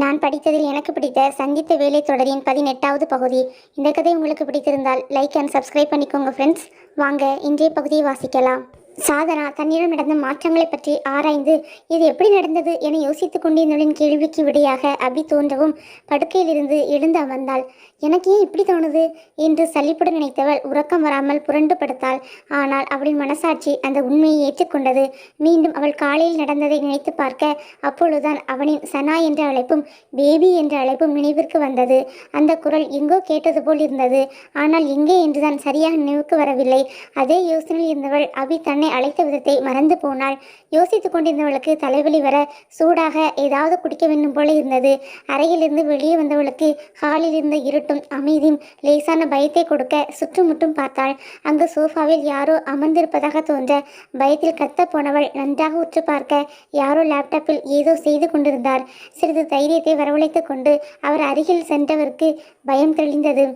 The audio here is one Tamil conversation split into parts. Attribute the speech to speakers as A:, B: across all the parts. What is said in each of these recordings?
A: நான் படித்ததில் எனக்கு பிடித்த சந்தித்த வேலை தொடரின் 18வது பகுதி. இந்த கதை உங்களுக்கு பிடித்திருந்தால் லைக் அண்ட் சப்ஸ்கிரைப் பண்ணிக்கோங்க ஃப்ரெண்ட்ஸ். வாங்க இன்றைய பகுதியை வாசிக்கலாம். சாதனா தன்னிடம் நடந்த மாற்றங்களை பற்றி ஆராய்ந்து இது எப்படி நடந்தது என யோசித்துக் கொண்டிருந்தவளின் கேள்விக்கு விடையாக அபி தோன்றவும் படுக்கையிலிருந்து எழுந்து அமர்ந்தாள். எனக்கு ஏன் இப்படி தோணுது என்று சலிப்புடன் நினைத்தவள் உறக்கம் வராமல் புரண்டு படுத்தாள். ஆனால் அவளின் மனசாட்சி அந்த உண்மையை ஏற்றுக்கொண்டது. மீண்டும் அவள் காலையில் நடந்ததை நினைத்து பார்க்க அப்பொழுதுதான் அவனின் சனா என்ற அழைப்பும் பேபி என்ற அழைப்பும் நினைவிற்கு வந்தது. அந்த குரல் எங்கோ கேட்டது போல் இருந்தது. ஆனால் எங்கே என்றுதான் சரியாக நினைவுக்கு வரவில்லை. அதே யோசனையில் இருந்தவள் அபி தன்னை அழைத்த விதத்தை மறந்து போனாள். யோசித்துக் கொண்டிருந்தவளுக்கு தலைவலி வர சூடாக ஏதாவது குடிக்க வேண்டும் போல இருந்தது. அறையிலிருந்து வெளியே வந்தவளுக்கு ஹாலில் இருந்த இருட்டும் அமைதியும் லேசான பயத்தை கொடுக்க சுற்றுமுற்றும் பார்த்தாள். அங்கு சோஃபாவில் யாரோ அமர்ந்திருப்பதாக தோன்ற பயத்தில் கத்த போனவள் நன்றாக உற்று பார்க்க யாரோ லேப்டாப்பில் ஏதோ செய்து கொண்டிருந்தார். சிறிது தைரியத்தை வரவழைத்துக் கொண்டு அவர் அருகில் சென்றவருக்கு பயம் தெளிந்தது.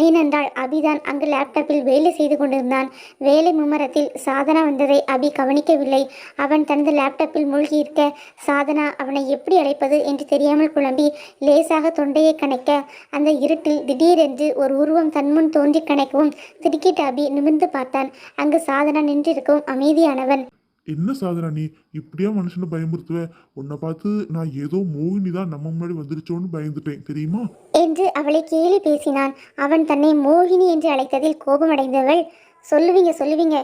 A: ஏனென்றால் அபிதான் அங்கு லேப்டாப்பில் வேலை செய்து கொண்டிருந்தான். வேலை மும்முரத்தில் சாதனா வந்ததை அபி கவனிக்கவில்லை. அவன் தனது லேப்டாப்பில் மூழ்கியிருக்க சாதனா அவனை எப்படி அழைப்பது என்று தெரியாமல் குழம்பி லேசாக தொண்டையை கணைக்க அந்த இருட்டில் திடீரென்று ஒரு உருவம் தன்முன் தோன்றி கணைக்கவும் திடுக்கிட்டு அபி நிமிர்ந்து பார்த்தான். அங்கு சாதனா நின்றிருக்கவும் அமைதியானவன்.
B: என்ன சாதனா நீ இப்படியா மனுஷனை பயமுறுத்துவ? உன்னை பார்த்து நான் ஏதோ மோகினி தான் நம்ம முன்னாடி வந்துருச்சோன்னு பயந்துட்டேன் தெரியுமா
A: என்று அவளை கேலி பேசினான். அவன் தன்னை மோகினி என்று அழைத்ததில் கோபமடைந்தவள், சொல்லுவீங்க,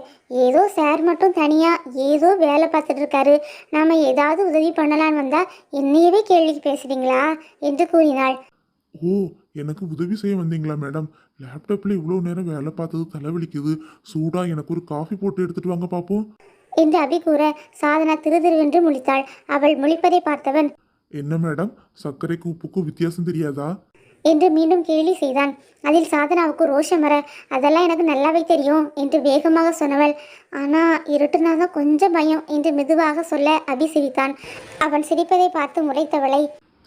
A: ஏதோ சார் மட்டும் தனியாக ஏதோ வேலை பார்த்துட்டு இருக்காரு, நாம் ஏதாவது உதவி பண்ணலான்னு வந்தால் என்னையவே கேள்வி பேசுறீங்களா என்று கூறினாள்.
B: ஓ, எனக்கு உதவி செய்ய வந்தீங்களா மேடம்? லேப்டாப்ல இவ்வளோ நேரம் வேலை பார்த்தது தலைவலிக்குது. சூடா எனக்கு ஒரு காஃபி போட்டு எடுத்துட்டு வாங்க பார்ப்போம்
A: என்று அபி கூற சாதனா திருதிருவென்று முழித்தாள். அவள் முழிப்பதை பார்த்தவன்,
B: என்ன மேடம், சர்க்கரைக்கும் உப்புக்கும் வித்தியாசம் தெரியாதா
A: என்று மீண்டும் கேலி செய்தான். அதில் சாதனாவுக்கு ரோஷம் வர, அதெல்லாம் எனக்கு நல்லாவே தெரியும் என்று வேகமாக சொன்னவள், ஆனால் இருட்டுனாதான் கொஞ்சம் பயம் என்று மெதுவாக சொல்ல அபி சிரித்தான். அவன் சிரிப்பதை பார்த்து முறைத்தவளை,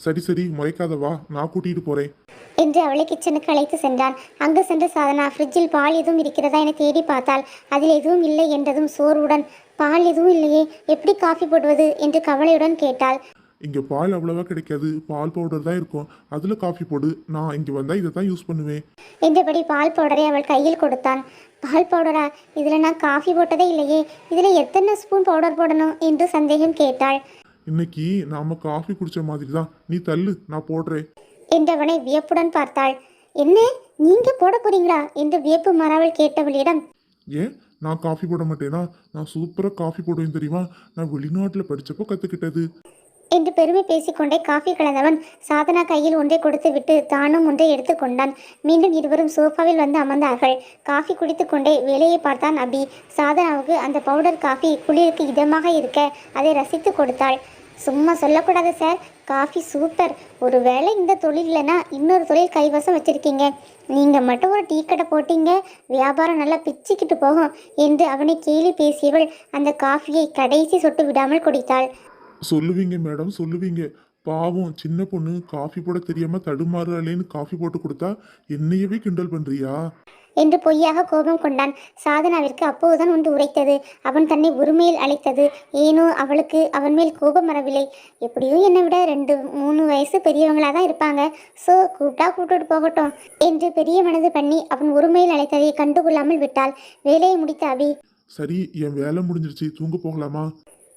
B: சரி முறைக்காதவா, நான் கூட்டிகிட்டு போகிறேன்
A: என்று அவளை கிச்சனுக்கு அழைத்து சென்றான். அங்கு சென்ற சாதனா ஃப்ரிட்ஜில் பால் எதுவும் இருக்கிறதா என தேடி பார்த்தாள். அதில் எதுவும் இல்லை என்றதும் சோர்வுடன், பால் எதுவும் இல்லையே, எப்படி காஃபி போடுவது என்று கவலையுடன் கேட்டாள்.
B: இங்கே பால் அவ்வளவா கிடைக்காது, பால் பவுடர் தான் இருக்கும், அதில் காஃபி போடு. நான் இங்கே வந்தால் இதை தான் யூஸ் பண்ணுவேன்
A: என்றபடி பால் பவுடரை அவள் கையில் கொடுத்தான். பால் பவுடரா? இதில் நான் காஃபி போட்டதே இல்லையே, இதில் எத்தனை ஸ்பூன் பவுடர் போடணும் என்று சந்தேகம் கேட்டாள்.
B: இன்னைக்கு நாம காஃபி குடிச்ச மாதிரி தான், நீ தள்ளு, நான் போடுறேன்
A: என்றவனை வியப்புடன் பார்த்தாள். என்ன, நீங்க போட போறீங்களா என்று வியப்பு மாறாமல் கேட்டவளிடம்,
B: ஏன் நான் காஃபி போட மாட்டேனா? நான் சூப்பராக காஃபி போடுவேன் தெரியுமா, நான் வெளிநாட்டில் படித்தப்போ கற்றுக்கிட்டது
A: என்று பெருமை பேசிக்கொண்டே காஃபி கலந்தவன் சாதனா கையில் ஒன்றை கொடுத்து விட்டு தானும் ஒன்றை எடுத்துக்கொண்டான். மீண்டும் இருவரும் சோஃபாவில் வந்து அமர்ந்தார்கள். காஃபி குடித்து கொண்டே வேலையை பார்த்தான் அபி. சாதனாவுக்கு அந்த பவுடர் காஃபி குளிருக்கு இதமாக இருக்க அதை ரசித்து கொடுத்தாள். சும்மா சொல்லக்கூடாது சார், காஃபி சூப்பர். ஒரு வேளை இந்த தொழில் இல்லைன்னா இன்னொரு தொழில் கைவசம் வச்சுருக்கீங்க. நீங்கள் மட்டும் ஒரு டீ கடை போட்டீங்க, வியாபாரம் நல்லா பிச்சுக்கிட்டு போகும் என்று அவனை கேலி பேசியவள் அந்த காஃபியை கடைசி சொட்டு விடாமல் குடித்தாள்.
B: சொல்லுவீங்க மேடம், சொல்லுவீங்க. பாவம் சின்ன பொண்ணு காஃபி போட தெரியாமல் தடுமாறுறாளேன்னு காஃபி போட்டு கொடுத்தா என்னையவே கிண்டல் பண்ணுறியா
A: என்று பொய்யாக கோபம் கொண்டான். சாதனாவிற்கு அப்போதுதான் ஒன்று உரைத்தது. அவன் தன்னை உரிமையில் அழைத்தது. ஏனோ அவளுக்கு அவன் மேல் கோபம் வரவில்லை. எப்படியோ என்னை விட 2-3 வயசு பெரியவங்களாக தான் இருப்பாங்க, ஸோ கூப்பிட்டுட்டு போகட்டும் என்று பெரிய மனது பண்ணி அவன் உரிமையில் அழைத்ததை கண்டுகொள்ளாமல் விட்டாள். வேலையை முடித்த அபி,
B: சரி என் வேலை முடிஞ்சிருச்சு, தூங்க போகலாமா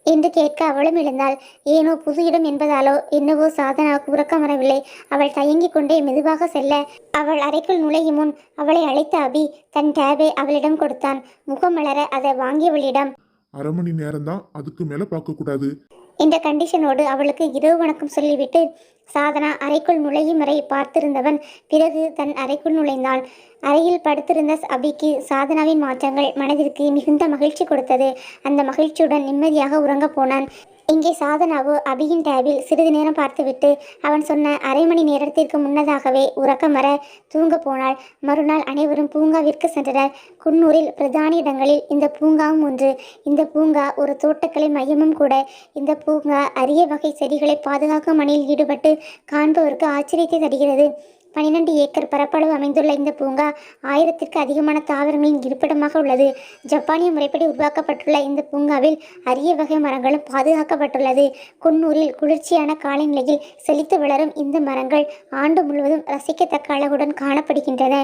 A: என்று கேட்க அவளும் எழுந்தாள். ஏனோ புது இடம் என்பதாலோ என்னவோ சாதனாவுக்கு உறக்கம் வரவில்லை. அவள் தயங்கிக் கொண்டே மெதுவாக செல்ல அவள் அறைக்குள் நுழையும் முன் அவளை அழைத்த அபி தன் டேபை அவளிடம் கொடுத்தான். முகம் மலர அதை வாங்கியவளிடம்,
B: 1/2 மணி நேரம் தான், அதுக்கு மேலே பார்க்கக்கூடாது
A: என்ற கண்டிஷனோடு அவளுக்கு இரவு வணக்கம் சொல்லிவிட்டு சாதனா அறைக்குள் நுழையும் வரை பார்த்திருந்தவன் பிறகு தன் அறைக்குள் நுழைந்தான். அறையில் படுத்திருந்த அபிக்கு சாதனாவின் மாற்றங்கள் மனதிற்கு மிகுந்த மகிழ்ச்சி கொடுத்தது. அந்த மகிழ்ச்சியுடன் நிம்மதியாக உறங்கப் போனான். இங்கே சாதனாவோ அபியின் டேபில் சிறிது நேரம் பார்த்துவிட்டு அவன் சொன்ன 1/2 மணி நேரத்திற்கு முன்னதாகவே உறக்கம் வர தூங்க போனாள். மறுநாள் அனைவரும் பூங்காவிற்கு சென்றனர். குன்னூரில் பிரதான இடங்களில் இந்த பூங்காவும் ஒன்று. இந்த பூங்கா ஒரு தோட்டக்கலை மையமும் கூட. இந்த பூங்கா அரிய வகை செடிகளை பாதுகாக்கும் பணியில் ஈடுபட்டு காண்பவருக்கு ஆச்சரியத்தை தருகிறது. 12 ஏக்கர் பரப்பளவு அமைந்துள்ள இந்த பூங்கா 1000த்திற்கு அதிகமான தாவரங்களின் இருப்பிடமாக உள்ளது. ஜப்பானிய முறைப்படி உருவாக்கப்பட்டுள்ள இந்த பூங்காவில் அரிய வகை மரங்களும் பாதுகாக்கப்பட்டுள்ளது. குன்னூரில் குளிர்ச்சியான காலநிலையில் செழித்து வளரும் இந்த மரங்கள் ஆண்டு முழுவதும் ரசிக்கத்தக்க அழகுடன் காணப்படுகின்றன.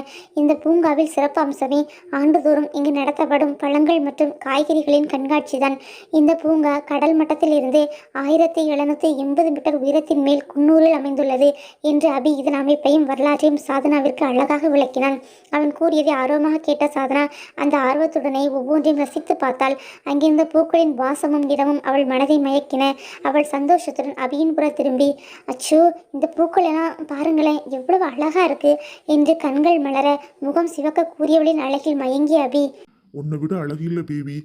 A: இந்த பூங்காவில் சிறப்பு அம்சமே ஆண்டுதோறும் இங்கு நடத்தப்படும் பழங்கள் மற்றும் காய்கறிகளின் கண்காட்சிதான். இந்த பூங்கா கடல் மட்டத்தில் இருந்து 1780 மீட்டர் உயரத்தின் மேல் குன்னூரில் அமைந்துள்ளது என்று அபி இதன் அமைப்பையும் வரலாற்றையும் சாதனாவிற்கு அழகாக விளக்கினான். அவன் கூறியதை ஆர்வமாக கேட்ட சாதனா அந்த ஆர்வத்துடனே ஒவ்வொன்றையும் ரசித்து பார்த்தாள். அங்கிருந்த பூக்களின் வாசமும் இடமும் அவள் மனதை மயக்கின. அவள் சந்தோஷத்துடன் அபியின் புற திரும்பி, அச்சோ, இந்த பூக்கள் எல்லாம் பாருங்களேன், எவ்வளவு அழகா இருக்கு என்று கண்கள் மலர முகம் சிவக்க கூறியவளின் அழகில் மயங்கிய அபி,
B: உன்னை விட அழகில்ல பேபி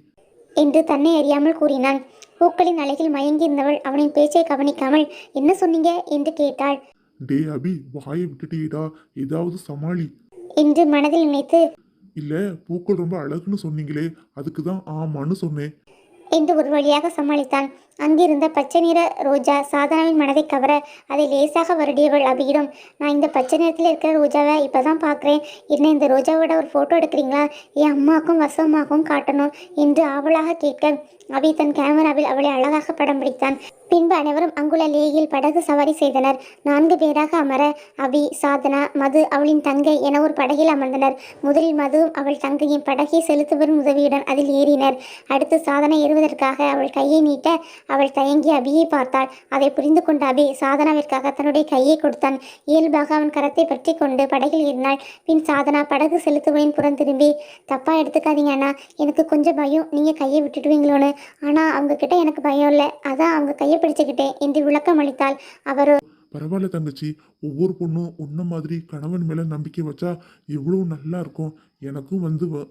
A: என்று தன்னை அறியாமல் கூறினான். பூக்களின் அழகில் மயங்கியிருந்தவள் அவனின் பேச்சை கவனிக்காமல், என்ன சொன்னீங்க என்று கேட்டாள்.
B: டே அபி, வாயை விட்டுட்டீடா, ஏதாவது சமாளி
A: என்று மனதில் நினைத்து,
B: இல்ல பூக்கள் ரொம்ப அழகுன்னு சொன்னீங்களே, அதுக்கு தான் ஆமான்னு சொன்னேன்
A: என்று ஒரு வழியாக சமாளித்தான். அங்கிருந்த பச்சை நிற ரோஜா சாதனாவின் மனதை கவர அதை லேசாக வருடியவள் அபியிடம், நான் இந்த பச்சை நிறத்தில் இருக்கிற ரோஜாவை இப்போ தான் பார்க்குறேன். என்ன இந்த ரோஜாவோட ஒரு ஃபோட்டோ எடுக்கிறீங்களா? என் அம்மாவுக்கும் வசமாகவும் காட்டணும் என்று ஆவலாக கேட்க அபி தன் கேமராவில் அவளை அழகாக படம் பிடித்தான். பின்பு அனைவரும் அங்குள்ள லேயில் படகு சவாரி செய்தனர். 4 பேராக அமர அபி, சாதனா, மது, அவளின் தங்கை என ஒரு படகில் அமர்ந்தனர். முதலில் மதுவும் அவள் தங்கையும் படகை செலுத்துவரும் உதவியுடன் அதில் ஏறினர். அடுத்து சாதனா ஏறுவதற்காக அவள் கையை நீட்ட அவள் தயங்கி அபியை பார்த்தாள். அதை புரிந்து கொண்ட அபி சாதனாவிற்காக தன்னுடைய கையை கொடுத்தான். இயல்பாக அவன் கரத்தை பற்றி கொண்டு படகில் ஏறினாள். பின் சாதனா படகு செலுத்துவனின் புறம் திரும்பி, தப்பா எடுத்துக்காதீங்க அண்ணா, எனக்கு கொஞ்சம் பயம், நீங்க கையை விட்டுடுவீங்களோன்னு. ஆனா அவங்க கிட்ட எனக்கு பயம் இல்லை, அதான் அவங்க கையை பிடிச்சுக்கிட்டேன் என்று விளக்கம் அளித்தாள். அவரோ,
B: பரவாயில்ல தங்கச்சி, ஒவ்வொரு பொண்ணும் உன்ன மாதிரி கணவன் மேல நம்பிக்கை வச்சா எவ்வளவு நல்லா இருக்கும். எனக்கும்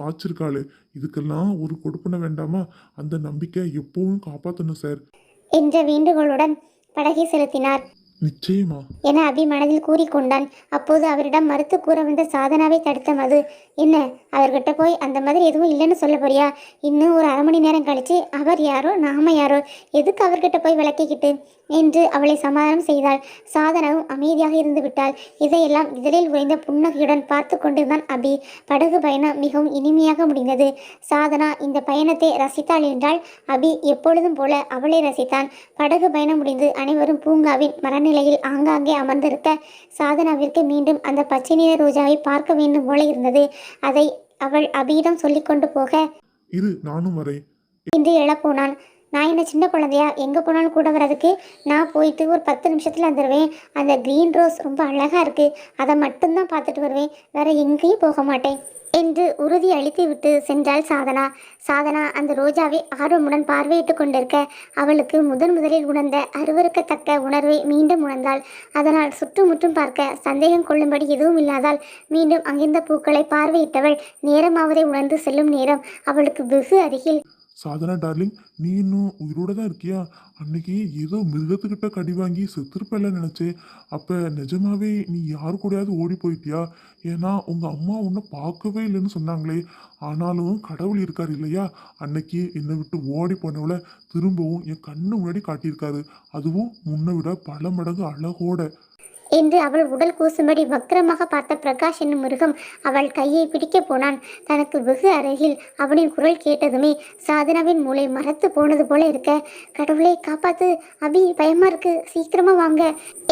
B: ஆச்சிருக்காளு, இதுக்கெல்லாம் ஒரு கொடுப்பன வேண்டாமா? அந்த நம்பிக்கை எப்பவும் காப்பாற்றணும் சார்
A: என்ற வேண்டுகோளுடன் படகை செலுத்தினார்
B: நிச்சயமா
A: என அபி மனதில் கூறிக்கொண்டான். அப்போது அவரிடம் மறுத்து கூற வந்த சாதனாவை தடுத்த மது, என்ன அவர்கிட்ட போய் அந்த மாதிரி எதுவும் இல்லைன்னு சொல்ல போறியா? இன்னும் ஒரு அரை மணி நேரம் கழிச்சு அவர் யாரோ நாம யாரோ, எதுக்கு அவர்கிட்ட போய் விளக்கிக்கிட்டு என்று அவளை சமாதானம் செய்தாள். சாதனாவும் அமைதியாக இருந்து விட்டாள். இதையெல்லாம் இதழில் உறைந்த புன்னகையுடன் பார்த்து கொண்டிருந்தான் அபி. படகு பயணம் மிகவும் இனிமையாக முடிந்தது. சாதனா இந்த பயணத்தை ரசித்தாள் என்றால் அபி எப்பொழுதும் போல அவளை ரசித்தான். படகு பயணம் முடிந்து அனைவரும் பூங்காவின் மரநிலையில் ஆங்காங்கே அமர்ந்திருக்க சாதனாவிற்கு மீண்டும் அந்த பச்சை நிற ரோஜாவை பார்க்க வேண்டும் போல இருந்தது. அதை அவள் அபியிடம் சொல்லிக்கொண்டு போக,
B: இரு நானும் வரேன்
A: என்று எழப்போனான். நான் என்ன சின்ன குழந்தையா, எங்கே போனாலும் கூட வர்றதுக்கு? நான் போயிட்டு ஒரு 10 நிமிஷத்தில் வந்துடுவேன். அந்த க்ரீன் ரோஸ் ரொம்ப அழகாக இருக்குது, அதை மட்டும்தான் பார்த்துட்டு வருவேன், வேற எங்கேயும் போக மாட்டேன் என்று உறுதி அளித்து விட்டு சென்றாள் சாதனா. சாதனா அந்த ரோஜாவை ஆர்வமுடன் பார்வையிட்டு கொண்டிருக்க அவளுக்கு முதலில் உணர்ந்த அருவருக்கத்தக்க உணர்வை மீண்டும் உணர்ந்தாள். அதனால் சுற்றுமுற்றும் பார்க்க சந்தேகம் கொள்ளும்படி எதுவும் இல்லாதால் மீண்டும் அங்கிருந்த பூக்களை பார்வையிட்டவள் நேரமாவதை உணர்ந்து செல்லும் நேரம் அவளுக்கு வெகு அருகில்,
B: சாதனா டார்லிங், நீ இன்னும் உயிரோட தான் இருக்கியா? அன்னைக்கு ஏதோ மிருகத்துக்கிட்ட கடி வாங்கி செத்துருப்பல நினச்சேன். அப்போ நிஜமாவே நீ யார் கூடயாவது ஓடி போயிட்டியா? ஏன்னா உங்கள் அம்மா உன்னை பார்க்கவே இல்லைன்னு சொன்னாங்களே. ஆனாலும் கடவுள் இருக்கார் இல்லையா? அன்னைக்கு என்னை விட்டு ஓடி போனவளை திரும்பவும் என் கண்ணு முன்னாடி காட்டியிருக்காரு, அதுவும் முன்னை விட பல மடங்கு அழகோட
A: என்று அவள் உடல் கூசும்படி வக்கிரமாக பார்த்த பிரகாஷ் என்னும் மிருகம் அவள் கையை பிடிக்க போனான். தனக்கு வெகு அருகில் அவனின் குரல் கேட்டதுமே சாதனாவின் மூளை மரத்து போனது போல இருக்க, கடவுளை காப்பாத்து அபி, பயமா இருக்கு, சீக்கிரமா வாங்க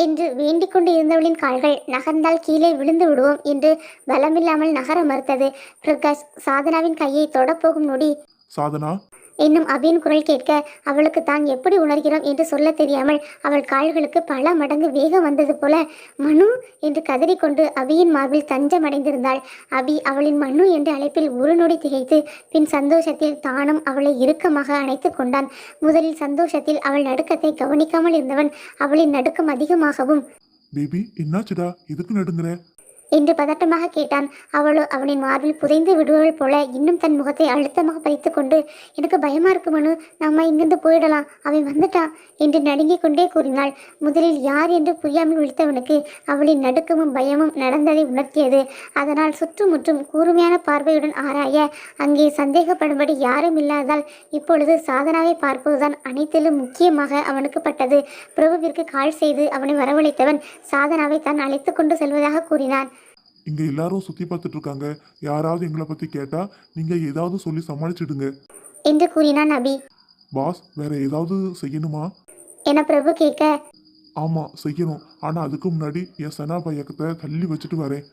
A: என்று வேண்டிக் கொண்டு இருந்தவளின் கால்கள் நகர்ந்தால் கீழே விழுந்து விடுவோம் என்று பலமில்லாமல் நகர மறுத்தது. பிரகாஷ் சாதனாவின் கையை தொடப்போகும் நொடி,
B: சாதனா
A: என்னும் அபியின் குரல் கேட்க அவளுக்கு தான் எப்படி உணர்கிறோம் என்று சொல்ல தெரியாமல் அவள் கால்களுக்கு பல மடங்கு வேகம் வந்தது போல, மனு என்று கதறிக்கொண்டு அபியின் மார்பில் தஞ்சமடைந்திருந்தாள். அபி அவளின் மனு என்ற அழைப்பில் ஒரு நொடி திகைத்து பின் சந்தோஷத்தில் தானும் அவளை இறுக்கமாக அணைத்து கொண்டான். முதலில் சந்தோஷத்தில் அவள் நடுக்கத்தை கவனிக்காமல் இருந்தவன் அவளின் நடுக்கம் அதிகமாகவும்,
B: பேபி என்னாச்சுடா, எதுக்கு நடுங்குற
A: என்று பதட்டமாக கேட்டான். அவளோ அவனின் மார்பில் புதைந்து விடுவள் போல இன்னும் தன் முகத்தை அழுத்தமாக பதித்து கொண்டு, எனக்கு பயமா இருக்கு மனு, நம்ம இங்கிருந்து போயிடலாம், அவன் வந்துட்டான் என்று நடுங்கிக் கொண்டே கூறினாள். முதலில் யார் என்று புரியாமல் விழித்தவனுக்கு அவளின் நடுக்கமும் பயமும் நடந்ததை உணர்த்தியது. அதனால் சுற்றுமுற்றும் கூர்மையான பார்வையுடன் ஆராய அங்கே சந்தேகப்படும்படி யாரும் இல்லாததால் இப்பொழுது சாதனாவை பார்ப்பதுதான் அனைத்திலும் முக்கியமாக அவனுக்கு பட்டது. பிரபுவிற்கு கால் செய்து அவனை வரவழைத்தவன் சாதனாவை தான் அழைத்து கொண்டு செல்வதாக கூறினான்.
B: இங்க எல்லாரும் சுத்தி பார்த்துட்டு இருக்காங்க, யாராவது எங்களை பத்தி கேட்டா நீங்க ஏதாவது சொல்லி சமாளிச்சிடுங்க
A: என்று கூறினான் அபி.
B: பாஸ், வேற ஏதாவது செய்யணுமா?
A: என பிரபு கேட்க,
B: ஆமா செய்யணும், ஆனா அதுக்கு முன்னாடி என் சனா பையக்கத்தை தள்ளி வச்சுட்டு வரேன்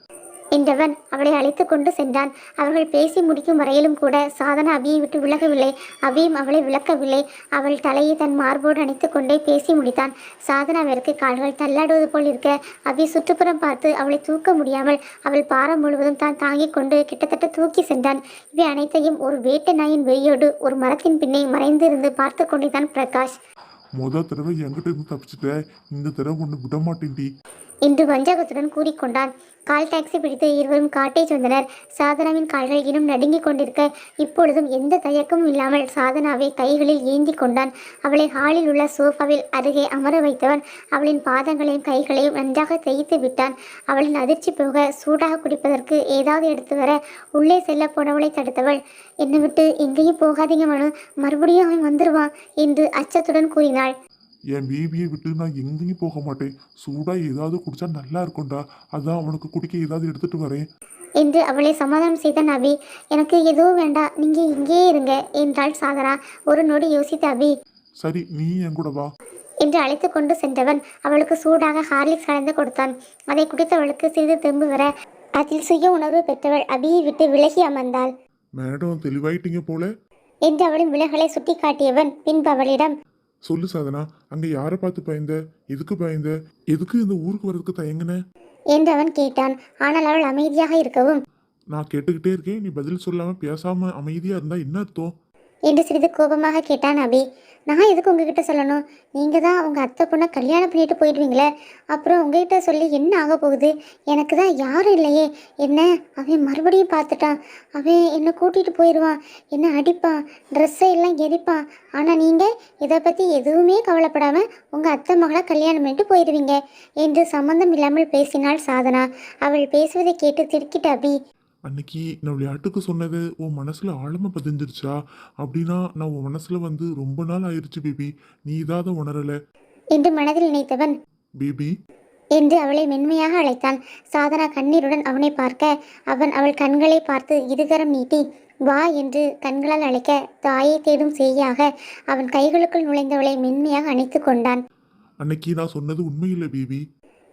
A: என்றவன் அவளை அழைத்து கொண்டு சென்றான். அவர்கள் பேசி முடிக்கும் வரையிலும் கூட சாதனா அபியை விட்டு விலகவில்லை. அபியும் அவளை விளக்கவில்லை. அவள் தலையை தன் மார்போடு அணைத்து கொண்டே பேசி முடித்தான். சாதனாவிற்கு கால்கள் தள்ளாடுவது போல் இருக்க அபி சுற்றுப்புறம் பார்த்து அவளை தூக்க முடியாமல் அவள் பாரம் முழுவதும் தான் தாங்கிக் கொண்டு கிட்டத்தட்ட தூக்கி சென்றான். இவை அனைத்தையும் ஒரு வேட்டை நாயின் வெறியோடு ஒரு மரத்தின் பின்னே மறைந்திருந்து பார்த்து கொண்டிருந்தான் பிரகாஷ்.
B: முத தடவை என்கிட்ட இருந்து தப்பிச்சுட்ட, இந்த தடவை ஒன்று விட மாட்டேன்டி
A: என்று வஞ்சகத்துடன் கூறிக்கொண்டான். கால் டாக்ஸி பிடித்து இருவரும் காட்டை வந்தனர். சாதனாவின் கால்கள் இன்னும் நடுங்கிக் கொண்டிருக்க இப்பொழுதும் எந்த தயக்கமும் இல்லாமல் சாதனாவை கைகளில் ஏந்தி கொண்டான். அவளை ஹாலில் உள்ள சோஃபாவில் அருகே அமர வைத்தவன் அவளின் பாதங்களையும் கைகளையும் நன்றாக தேய்த்து விட்டான். அவளின் அதிர்ச்சி போக சூடாக குடிப்பதற்கு ஏதாவது எடுத்து வர உள்ளே செல்ல போனவளை தடுத்தவள், என்னை விட்டு எங்கேயும் போகாதீங்க மனு, மறுபடியும் அவன் வந்துடுவான் என்று அச்சத்துடன் கூறினாள்.
B: என் பேபியை விட்டு நான் எங்கேயும் போக மாட்டேன், சூடா ஏதாவது குடிச்சா நல்லா இருக்கும்டா, அதான் அவனுக்கு குடிக்க ஏதாவது எடுத்துட்டு வரேன்
A: என்று அவளை சமாதானம் செய்த அபி. எனக்கு எதுவும் வேண்டாம், நீங்க இங்கேயே இருங்க என்றாள் சாதனா. ஒரு நொடி யோசித்த அபி,
B: சரி நீ என் கூட வா
A: என்று அழைத்து கொண்டு சென்றவன் அவளுக்கு சூடாக ஹார்லிக்ஸ் கலந்து கொடுத்தான். அதை குடித்தவளுக்கு சிறிது திரும்பி வர அதில் சுய உணர்வு பெற்றவள் அபியை விட்டு விலகி அமர்ந்தாள்.
B: மேடம் தெளிவாயிட்டீங்க போல
A: என்று அவளின் விலகலை சுட்டி காட்டியவன் பின்பு அவளிடம்,
B: சொல்லு சாதனா, அங்க யாரை பார்த்து பயந்த, எதுக்கு பயந்த, எதுக்கு இந்த ஊருக்கு வர்றதுக்கு தயங்குன
A: என்று அவன் கேட்டான். ஆனால் அவள் அமைதியாக இருக்கவும்,
B: நான் கேட்டுக்கிட்டே இருக்கேன், நீ பதில் சொல்லாம பேசாம அமைதியா இருந்தா என்ன அர்த்தம்
A: என்று சிறிது கோபமாக கேட்டான் அபி. நான் எதுக்கு உங்ககிட்ட சொல்லணும், நீங்கள் தான் உங்கள் அத்தை பொண்ணை கல்யாணம் பண்ணிட்டு போயிடுவீங்களே, அப்புறம் உங்ககிட்ட சொல்லி என்ன ஆக போகுது, எனக்கு தான் யாரும் இல்லையே, என்ன அவன் மறுபடியும் பார்த்துட்டான், அவன் என்னை கூட்டிகிட்டு போயிடுவான், என்னை அடிப்பான், ட்ரெஸ்ஸை எல்லாம் எரிப்பான், ஆனால் நீங்கள் இதை பற்றி எதுவுமே கவலைப்படாமல் உங்கள் அத்தை மகளை கல்யாணம் பண்ணிட்டு போயிடுவீங்க என்று சம்மந்தம் இல்லாமல் பேசினாள் சாதனா. அவள் பேசுவதை கேட்டு திடுக்கிட்ட அபி,
B: அன்னைக்கு நான் விளையாட்டுக்கு சொன்னது உன் மனசுல ஆழமா பதிஞ்சிருச்சா? அப்படின்னா நான் உன் மனசுல வந்து ரொம்ப நாள் ஆயிடுச்சு பேபி, நீ தான் அதை உணரல
A: என்று மனதில் நினைத்தவன்
B: பேபி
A: என்று அவளை மென்மையாக அழைத்தான். சாதனா கண்ணீருடன் அவனை பார்க்க அவன் அவள் கண்களை பார்த்து இருகரம் நீட்டி வா என்று கண்களால் அழைக்க தாயை தேடும் செய்யாக அவன் கைகளுக்குள் நுழைந்தவளை மென்மையாக அணைத்து கொண்டான்.
B: அன்னைக்கு நான் சொன்னது உண்மையில்லை பேபி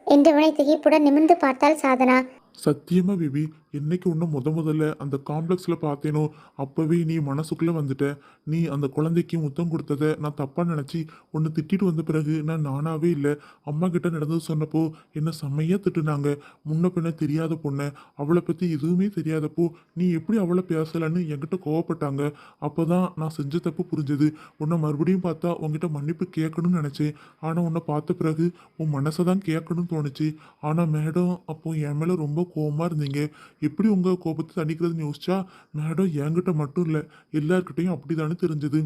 A: என்றவனை திகைப்புடன் நிமிர்ந்து பார்த்தாள் சாதனா.
B: சத்தியமா பேபி, என்னைக்கு ஒன்று முதல்ல அந்த காம்ப்ளெக்ஸில் பார்த்தேனோ அப்போவே நீ மனசுக்குள்ளே வந்துட்ட. நீ அந்த குழந்தைக்கு முத்தம் கொடுத்ததை நான் தப்பாக நினச்சி ஒன்று திட்டிட்டு வந்த பிறகு நான் நானாவே இல்லை, அம்மா கிட்ட நடந்தது சொன்னப்போ என்னை செம்மையாக திட்டுனாங்க. முன்ன பின்ன தெரியாத பொண்ணை, அவளை பற்றி எதுவுமே தெரியாதப்போ நீ எப்படி அவளை பேசலன்னு என்கிட்ட கோவப்பட்டாங்க. அப்போ தான் நான் செஞ்ச தப்பு புரிஞ்சது. உன்னை மறுபடியும் பார்த்தா உன்கிட்ட மன்னிப்பு கேட்கணும்னு நினச்சேன். ஆனால் உன்னை பார்த்த பிறகு உன் மனசை தான் கேட்கணும்னு தோணுச்சு. ஆனால் மேடம் அப்போ என் மேலே ரொம்ப கோபமாக இருந்தீங்க. எப்படி உங்கள் கோபத்தை தணிக்கிறதுன்னு யோசிச்சா மேடம் என்கிட்ட மட்டும் இல்லை எல்லார்கிட்டையும் அப்படிதானே தெரிஞ்சது.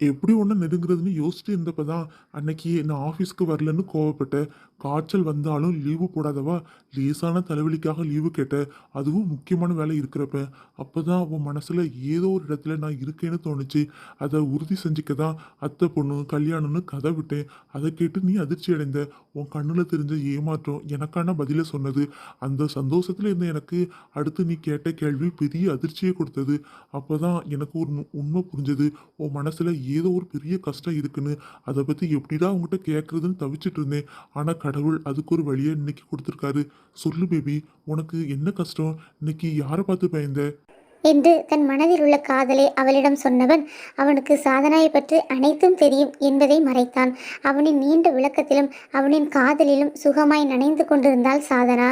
B: எப்படி ஒன்று நெருங்குறதுன்னு யோசிச்சுட்டு இருந்தப்போ தான் அன்னைக்கு நான் ஆஃபீஸ்க்கு வரலன்னு கோவப்பட்டேன். காய்ச்சல் வந்தாலும் லீவு போடாதவா, லேசான தலைவலிக்காக லீவு கேட்டேன், அதுவும் முக்கியமான வேலை இருக்கிறப்ப. அப்போ தான் உன் மனசில் ஏதோ ஒரு இடத்துல நான் இருக்கேன்னு தோணுச்சு. அதை உறுதி செஞ்சுக்க தான் அத்தை பொண்ணு கல்யாணம்னு கதை விட்டேன். அதை கேட்டு நீ அதிர்ச்சி அடைந்த. உன் கண்ணில் தெரிஞ்ச ஏமாற்றம் எனக்கான பதிலை சொன்னது. அந்த சந்தோஷத்தில் இருந்த எனக்கு அடுத்து நீ கேட்ட கேள்வி பெரிய அதிர்ச்சியை கொடுத்தது. அப்போ தான் எனக்கு ஒரு உண்மை புரிஞ்சது. உன் மனசில் ஏதோ ஒரு பெரிய கஷ்டம் இருக்குன்னு. அதை பற்றி எப்படிடா உங்ககிட்ட கேட்குறதுன்னு தவிச்சிட்டு இருந்தேன். ஆனால் கடவுள் அதுக்கு ஒரு வழியை இன்னைக்கு கொடுத்துருக்காரு. சொல்லு பேபி, உனக்கு என்ன கஷ்டம்? இன்னைக்கு யாரை பார்த்து பயந்த
A: என்று தன் மனதில் உள்ள காதலை அவளிடம் சொன்னவன் அவனுக்கு சாதனாயை பற்றி அனைத்தும் தெரியும் என்பதை மறைத்தான். அவனின் நீண்ட விளக்கத்திலும் அவனின் காதலிலும் சுகமாய் நனைந்து கொண்டிருந்தாள் சாதனா.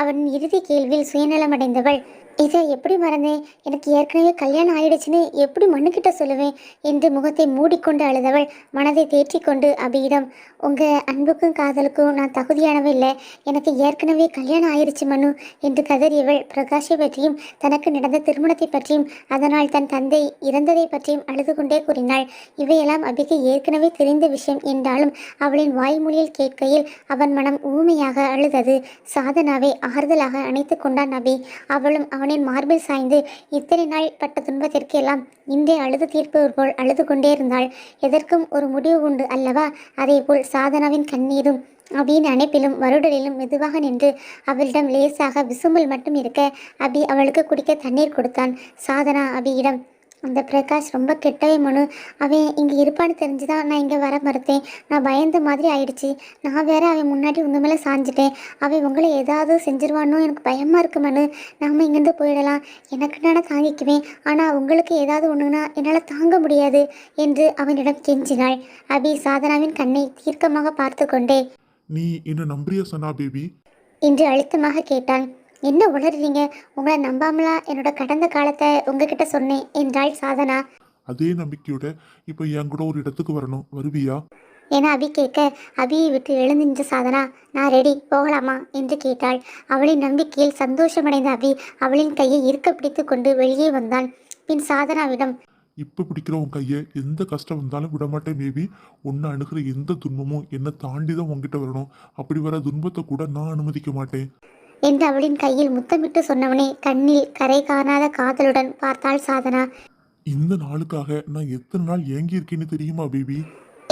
A: அவனின் இறுதி கேள்வியில் சுயநலமடைந்தவள், இதை எப்படி மறந்தேன்? எனக்கு ஏற்கனவே கல்யாணம் ஆயிடுச்சுன்னு எப்படி மண்ணுக்கிட்ட சொல்லுவேன் என்று முகத்தை மூடிக்கொண்டு அழுதவள் மனதை தேற்றிக்கொண்டு அபியிடம், உங்கள் அன்புக்கும் காதலுக்கும் நான் தகுதியானவ இல்லை, எனக்கு ஏற்கனவே கல்யாணம் ஆயிடுச்சு மனு என்று கதறியவள் பிரகாஷை பற்றியும் தனக்கு நடந்த திருமணத்தை பற்றியும் அதனால் தன் தந்தை இறந்ததை பற்றியும் அழுது கொண்டே கூறினாள். இவையெல்லாம் அபிக்கு ஏற்கனவே தெரிந்த விஷயம் என்றாலும் அவளின் வாய்மொழியில் கேட்கையில் அவன் மனம் ஊமையாக அழுதது. சாதனாவை ஆறுதலாக அணைத்து கொண்டான் அபி. அவளும் அவனின் மார்பில் சாய்ந்து இத்தனை நாள் பட்ட துன்பத்திற்கு எல்லாம் இன்றே அழுது தீர்ப்பவர் போல் அழுது கொண்டே இருந்தாள். எதற்கும் ஒரு முடிவு உண்டு அல்லவா? அதேபோல் சாதனாவின் கண்ணீரும் அபியின் அணைப்பிலும் வருடலிலும் மெதுவாக நின்று அவளிடம் லேசாக விசும்பல் மட்டும் இருக்க அபி அவளுக்கு குடிக்க தண்ணீர் கொடுத்தான். சாதனா அபியிடம், அந்த பிரகாஷ் ரொம்ப கெட்டவே மனு, அவன் இங்கே இருப்பான்னு தெரிஞ்சுதான் நான் இங்கே வர மறுத்தேன். நான் பயந்த மாதிரி ஆயிடுச்சு. நான் வேற அவன் முன்னாடி உங்க மேலே சாஞ்சிட்டேன். அவன் உங்களை ஏதாவது செஞ்சிருவானோ எனக்கு பயமாக இருக்கு மனு. நாம் இங்கேருந்து போயிடலாம். எனக்கு நான் தாங்கிக்குவேன், ஆனால் உங்களுக்கு ஏதாவது ஒன்றுனா என்னால் தாங்க முடியாது என்று அவனிடம் கெஞ்சினாள். அபி சாதனாவின் கண்ணை தீர்க்கமாக பார்த்து கொண்டே,
B: நீ என்ன நம்புறியா சனா பேபி?
A: என்று அழுத்தமாக கேட்டான். என்ன உளறுறீங்க? உங்களை நம்பாமலா என்னோட கடந்த காலத்தை உங்ககிட்ட சொன்னேன் என்றாள் சாதனா.
B: அதே நம்பிக்கையோட இப்போ என் கூட ஒரு இடத்துக்கு வரணும், வருவியா?
A: என அபி கேட்க அபியை விட்டு எழுந்தின்ற சாதனா, நான் ரெடி, போகலாமா என்று கேட்டாள். அவளின் நம்பிக்கையில் சந்தோஷமடைந்த அபி அவளின் கையை இறுக்க பிடித்து கொண்டு வெளியே வந்தான். பின் சாதனாவிடம்,
B: இப்போ பிடிக்கிற உன் கையை எந்த கஷ்டம் வந்தாலும் விடமாட்டேன் பேபி. உன்னை அணுகிற எந்த துன்பமும் என்னை தாண்டி தான் உங்ககிட்ட வரணும். அப்படி வர துன்பத்தை கூட நான் அனுமதிக்க மாட்டேன்
A: என்று அவளின் கையில் முத்தமிட்டு சொன்னவனே கண்ணில் கரை காணாத காதலுடன் பார்த்தாள் சாதனா.
B: இந்த நாளுக்காக நான் எத்தனை நாள் ஏங்கி இருக்கேன்னு தெரியுமா பேபி?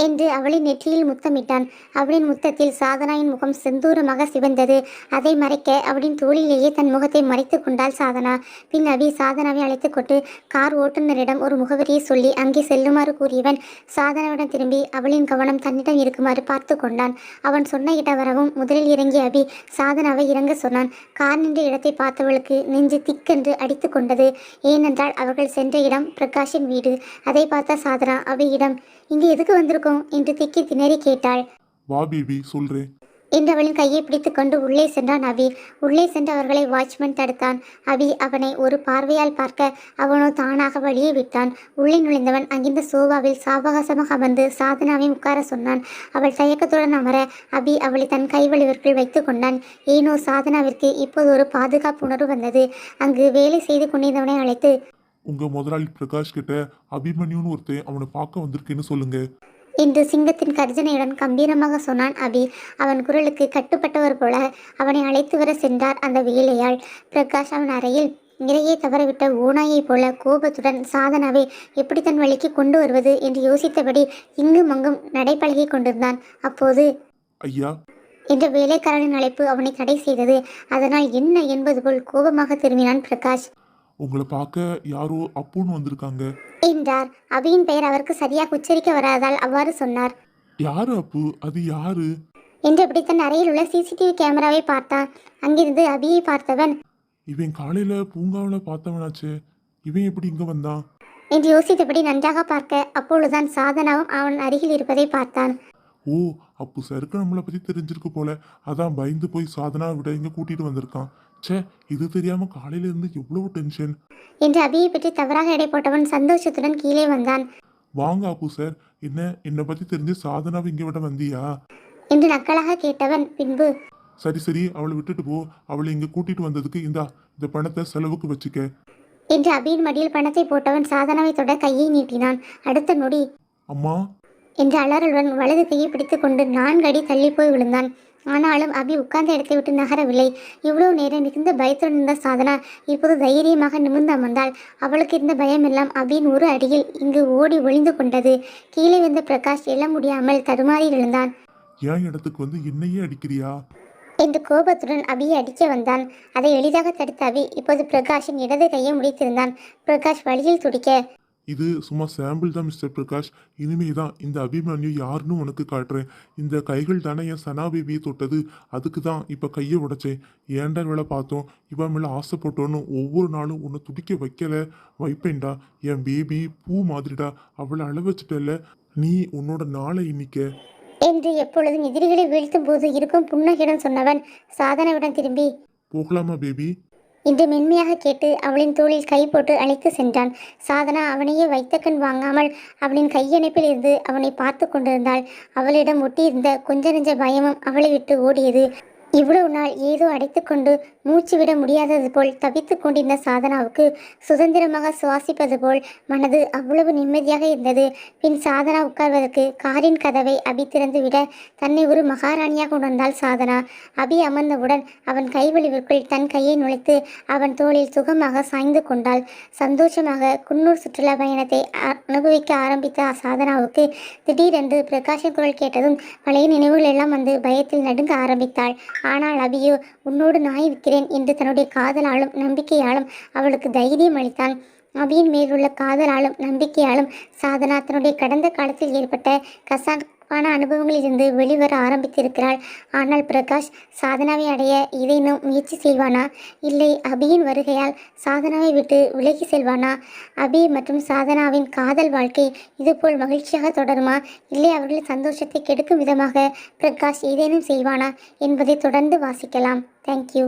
A: என்று அவளின் நெற்றியில் முத்தமிட்டான். அவளின் முத்தத்தில் சாதனாவின் முகம் செந்தூரமாக சிவந்தது. அதை மறைக்க அவளின் தோளிலேயே தன் முகத்தை மறைத்து கொண்டாள் சாதனா. பின் அபி சாதனாவை அழைத்து கொண்டு கார் ஓட்டுநரிடம் ஒரு முகவரியை சொல்லி அங்கே செல்லுமாறு கூறியவன் சாதனாவிடம் திரும்பி அவளின் கவனம் தன்னிடம் இருக்குமாறு பார்த்து கொண்டான். அவன் சொன்ன இடம் வரவும் முதலில் இறங்கிய அபி சாதனாவை இறங்க சொன்னான். கார் நின்ற இடத்தை பார்த்தவளுக்கு நெஞ்சு திக்கென்று அடித்து கொண்டது. ஏனென்றால் அவர்கள் சென்ற இடம் பிரகாஷின் வீடு. அதை பார்த்த சாதனா அபியிடம், இங்கே எதுக்கு வந்திருக்கோம் என்று திக்கி திணறி கேட்டாள்.
B: வா பேபி சொல்றேன்
A: என்று அவளின் கையை பிடித்து கொண்டு உள்ளே சென்றான் அபி. உள்ளே சென்று அவர்களை வாட்ச்மேன் தடுத்தான். அபி அவனை ஒரு பார்வையால் பார்க்க அவனோ தானாக வழியே விட்டான். உள்ளே நுழைந்தவன் அங்கிருந்த சோபாவில் சாவகாசமாக அமர்ந்து சாதனாவை உட்கார சொன்னான். அவள் தயக்கத்துடன் அமர அபி அவளை தன் கைவழிவிற்குள் வைத்து கொண்டான். ஏனோ சாதனாவிற்கு இப்போது ஒரு பாதுகாப்பு உணர்வு வந்தது. அங்கு வேலை செய்து கொண்டிருந்தவனை அழைத்து,
B: உங்க முதலாளி பிரகாஷ் கிட்ட அபிமன்யுன்னு ஒருத்தன் அவனை பார்க்க வந்திருக்கேன்னு சொல்லுங்க
A: என்று சிங்கத்தின் கர்ஜனையுடன் கம்பீரமாக சொன்னான் அபி. அவன் குரலுக்கு கட்டுப்பட்டவர் போல அவனை அழைத்து வர சென்றார் அந்த வேலையாள். பிரகாஷ் அவன் அறையில் இறையே தவறவிட்ட ஓநாயைப் போல கோபத்துடன் சாதனாவை எப்படி தன் வழிக்கு கொண்டு வருவது என்று யோசித்தபடி இங்கும் அங்கும் நடைபழகி கொண்டிருந்தான். அப்போது,
B: ஐயா
A: என்ற வேலைக்காரனின் அழைப்பு அவனை தடை செய்தது. அதனால் என்ன என்பது போல் கோபமாக திரும்பினான் பிரகாஷ்.
B: உங்களை பார்க்க யாரோ அப்புன்னு வந்திருக்காங்க
A: என்றார். அபியின் பெயர் அவருக்கு சரியாக உச்சரிக்க வராதால் அவ்வாறு சொன்னார்.
B: யாரு அப்பு? அது யாரு?
A: என்றபடி தன் அறையில் உள்ள சிசிடிவி கேமராவை பார்த்தான். அங்கிருந்து அபியை பார்த்தவன்,
B: இவன் காலையில பூங்காவில் பார்த்தவனாச்சே, இவன் எப்படி இங்க வந்தான்
A: என்று யோசித்தபடி நன்றாக பார்க்க அப்பொழுதுதான் சாதனாவும் அவன் அருகில் இருப்பதை பார்த்தான்.
B: ஓ, அப்பு சருக்கு நம்மளை பத்தி தெரிஞ்சிருக்கு போல, அதான் பயந்து போய் சாதனா விட இங்க கூட்டிட்டு வந்திருக்கான். ச்சே, இது தெரியாம காலையில இருந்து எவ்வளவு டென்ஷன்
A: என்று அபியை பற்றி தவறாக எடை போட்டவன் சந்தோஷத்துடன் கீழே வந்தான்.
B: வாங்க அப்பு சார், என்னை பத்தி தெரிஞ்சு சாதனாவை இங்க விட வந்தியா
A: என்று நக்கலாக கேட்டவன் பின்பு,
B: சரி சரி, அவளை விட்டுட்டு போ. அவளை இங்க கூட்டிட்டு வந்ததுக்கு இந்த பணத்தை செலவுக்கு வச்சுக்க
A: என்று அபியின் மடியில் பணத்தை போட்டவன் சாதனாவை தொட கையை நீட்டினான். அடுத்த நொடி
B: அம்மா
A: என்று அலறலுடன் வலது கையை பிடித்து கொண்டு 4 அடி தள்ளி போய் விழுந்தான். ஆனாலும் அபி உட்கார்ந்த இடத்தை விட்டு நகரவில்லை. இவ்வளவு நேரம் மிகுந்த பயத்துடன் இருந்த சாதனா இப்போது தைரியமாக நிமிர்ந்து அமர்ந்தாள். அவளுக்கு இருந்த பயமெல்லாம் அபியின் ஒரு அடியில் இங்கு ஓடி ஒளிந்து கொண்டது. கீழே வந்த பிரகாஷ் எழ முடியாமல் தடுமாறி விழுந்தான்.
B: என் இடத்துக்கு வந்து என்னையே அடிக்கிறியா
A: என்று கோபத்துடன் அபியை அடிக்க வந்தான். அதை எளிதாக தடுத்த அபி இப்போது பிரகாஷின் இடது கையை முடித்திருந்தான். பிரகாஷ் வழியில் துடிக்க,
B: இது சும்மா சாம்பிள் தான் மிஸ்டர் பிரகாஷ். இனிமே தான் இந்த அபிமன்யு யாருன்னு உனக்கு காட்டுறேன். இந்த கைகள் தானே என் சனா பேபியை தொட்டது, அதுக்கு தான் இப்போ கையை உடைச்சேன். ஏன்டா வேலை பார்த்தோம், இவன் மேலே ஆசைப்பட்டோன்னு ஒவ்வொரு நாளும் உன்னை துடிக்க வைப்பேன்டா. என் பேபி பூ மாதிரிடா, அவளை அள வச்சுட்டல, நீ உன்னோட நாளை இன்னிக்க
A: என்று எப்பொழுதும் எதிரிகளை வீழ்த்தும் போது இருக்கும் புன்னகையுடன் சொன்னவன் சாதனாவிடம் திரும்பி,
B: போகலாமா பேபி
A: என்று மென்மையாக கேட்டு அவளின் தோளில் கை போட்டு அழைத்து சென்றான். சாதனா அவனையே வைத்த கண் வாங்காமல் அவனின் கையணைப்பில் இருந்து அவனை பார்த்து கொண்டிருந்தாள். அவளிடம் ஒட்டியிருந்த கொஞ்ச நெஞ்ச பயமும் அவளை விட்டு ஓடியது. இவ்வளவு நாள் ஏதோ அடைத்துக்கொண்டு மூச்சு விட முடியாதது போல் தவித்து கொண்டிருந்த சாதனாவுக்கு சுதந்திரமாக சுவாசிப்பது போல் மனது அவ்வளவு நிம்மதியாக இருந்தது. பின் சாதனா உட்கார்வதற்கு காரின் கதவை அபி திறந்து விட தன்னை ஒரு மகாராணியாக உணர்ந்தாள் சாதனா. அபி அமர்ந்தவுடன் அவன் கைவலிவிற்குள் தன் கையை நுழைத்து அவன் தோளில் சுகமாக சாய்ந்து கொண்டாள். சந்தோஷமாக குன்னூர் சுற்றுலா பயணத்தை அனுபவிக்க ஆரம்பித்த சாதனாவுக்கு திடீரென்று பிரகாஷின் குரல் கேட்டதும் பழைய நினைவுகள் எல்லாம் வந்து பயத்தில் நடுங்க ஆரம்பித்தாள். ஆனால் அபியோ உன்னோடு நான் இருக்கிறேன் என்று தன்னுடைய காதலாலும் நம்பிக்கையாலும் அவளுக்கு தைரியம் அளித்தான். அபியின் மேலுள்ள காதலாலும் நம்பிக்கையாலும் சாதனா தன்னுடைய கடந்த காலத்தில் ஏற்பட்ட கசப்பான அனுபவங்களிலிருந்து வெளிவர ஆரம்பித்திருக்கிறாள். ஆனால் பிரகாஷ் சாதனாவை அடைய ஏதேனும் முயற்சி செய்வானா? இல்லை அபியின் வருகையால் சாதனாவை விட்டு விலகி செல்வானா? அபி மற்றும் சாதனாவின் காதல் வாழ்க்கை இதுபோல் மகிழ்ச்சியாக தொடருமா? இல்லை அவர்களின் சந்தோஷத்தை கெடுக்கும் விதமாக பிரகாஷ் ஏதேனும் செய்வானா என்பதை தொடர்ந்து வாசிக்கலாம். தேங்க்யூ.